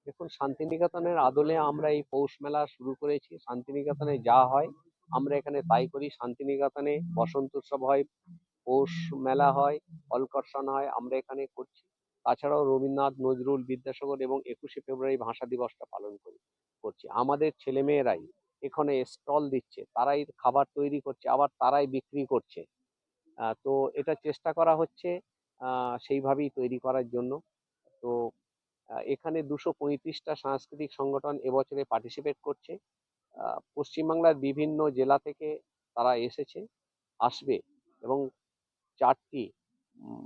দেখুন, শান্তিনিকেতনের আদলে আমরা এই পৌষ মেলা শুরু করেছি। শান্তিনিকেতনে যা হয় আমরা এখানে তাই করি। শান্তিনিকেতনে বসন্ত উৎসব হয়, পৌষ মেলা হয়, অলকর্ষণ হয়, আমরা এখানে করছি। তাছাড়াও রবীন্দ্রনাথ, নজরুল, বিদ্যাসাগর এবং 21শে ফেব্রুয়ারি ভাষা দিবসটা পালন করছি। আমাদের ছেলেমেয়েরাই এখানে স্টল দিচ্ছে, তারাই খাবার তৈরি করছে, আবার তারাই বিক্রি করছে। তো এটা চেষ্টা করা হচ্ছে সেইভাবেই তৈরি করার জন্য। তো এখানে 235টা সাংস্কৃতিক সংগঠন এবছরে পার্টিসিপেট করছে। পশ্চিমবাংলার বিভিন্ন জেলা থেকে তারা আসবে এবং 4টি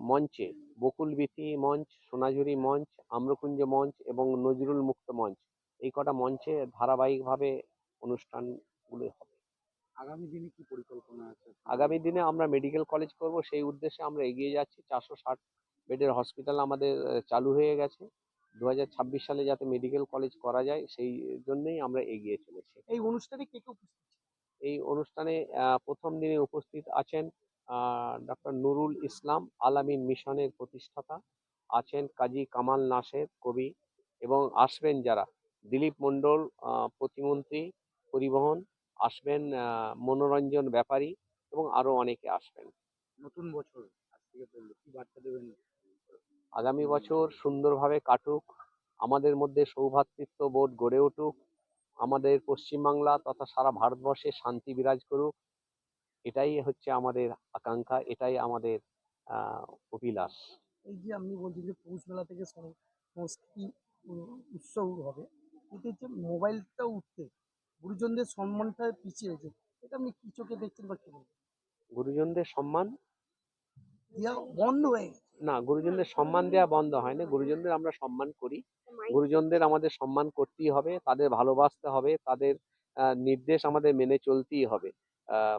মঞ্চে, বকুলবীথি মঞ্চ, সোনাঝুরি মঞ্চ, আম্রকুঞ্জ মঞ্চ এবং নজরুল মুক্ত মঞ্চ, এই কটা মঞ্চে ধারাবাহিকভাবে অনুষ্ঠানগুলো হবে। আগামী দিনে কি পরিকল্পনা আছে? আগামী দিনে আমরা মেডিকেল কলেজ করব, সেই উদ্দেশ্যে আমরা এগিয়ে যাচ্ছি। 460 বেডের হসপিটাল আমাদের চালু হয়ে গেছে। 2026 সালে যাতে মেডিকেল কলেজ করা যায় সেই জন্যই আমরা এগিয়ে চলেছি। এই অনুষ্ঠানে কে কে উপস্থিত ছিলেন? এই অনুষ্ঠানে প্রথম দিনে উপস্থিত আছেন ডক্টর নুরুল ইসলাম, আল-আমিন মিশনের প্রতিষ্ঠাতা, আছেন কাজী কামাল নাসের কবি, এবং আসবেন যারা দিলীপ মণ্ডল প্রতিমন্ত্রী পরিবহন, আসবেন মনোরঞ্জন ব্যাপারী এবং আরো অনেকে আসবেন। নতুন বছর আজ থেকে পড়লো, কি বার্তা দেবেন? আগামী বছর সুন্দরভাবে কাটুক, আমাদের মধ্যে সৌভ্রাতৃত্ব বোধ গড়ে উঠুক, আমাদের পশ্চিমবাংলা তথা সারা ভারতবর্ষে শান্তি বিরাজ করুক, এটাই হচ্ছে আমাদের আকাঙ্ক্ষা, এটাই আমাদের অভিলাষ। এই যে আপনি বলছেন যে পৌষ মেলা থেকে সংস্কৃতি উৎসব হবে, এতে যে মোবাইলটা উঠতে গুরুজনদের সম্মানটা পিছিয়ে রয়েছে, এটা আপনি কি চোখে দেখছেন বা কি বলবেন? গুরুজনদের সম্মান দেওয়া বন্ধ হয়ে গেছে। না, গুরুজনদের সম্মান দেওয়া বন্ধ হয়নি, গুরুজনদের আমরা সম্মান করি। গুরুজনদের আমাদের সম্মান করতেই হবে, তাদের ভালোবাসতে হবে, তাদের নির্দেশ আমাদের মেনে চলতেই হবে। আহ,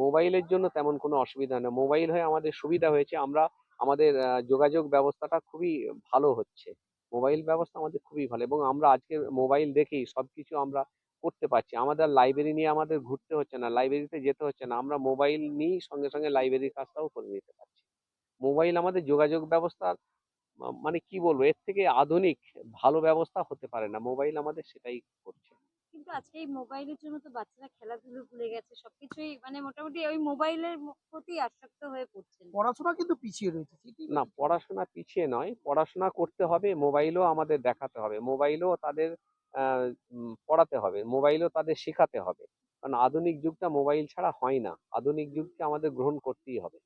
মোবাইলের জন্য তেমন কোনো অসুবিধা নেই, মোবাইল হয়ে আমাদের সুবিধা হয়েছে, আমরা আমাদের যোগাযোগ ব্যবস্থাটা খুবই ভালো হচ্ছে। মোবাইল ব্যবস্থা আমাদের খুবই ভালো এবং আমরা আজকে মোবাইল দেখেই সবকিছু আমরা করতে পারছি। আমাদের লাইব্রেরি নিয়ে আমাদের ঘুরতে হচ্ছে না, লাইব্রেরিতে যেতে হচ্ছে না, আমরা মোবাইল নিয়েই সঙ্গে সঙ্গে লাইব্রেরির কাজটাও করে নিতে পারছি। মোবাইল আমাদের যোগাযোগ ব্যবস্থার মানে কি বলবো, এর থেকে আধুনিক ভালো ব্যবস্থা হতে পারে না, মোবাইল আমাদের সেটাই করছে। কিন্তু আজকে এই মোবাইলের জন্য তো বাচ্চারা খেলাধুলো ভুলে গেছে, সবকিছুই মানে মোটামুটি ওই মোবাইলের প্রতি আসক্ত হয়ে পড়ছেন। পড়াশোনা কিন্তু পিছিয়ে রয়েছে, সেটাই না, পড়াশোনা পিছিয়ে নয়, পড়াশোনা করতে হবে, মোবাইলও আমাদের দেখাতে হবে, মোবাইলও তাদের পড়াতে হবে, মোবাইলও তাদের শেখাতে হবে, কারণ আধুনিক যুগটা মোবাইল ছাড়া হয় না, আধুনিক যুগকে আমাদের গ্রহণ করতেই হবে।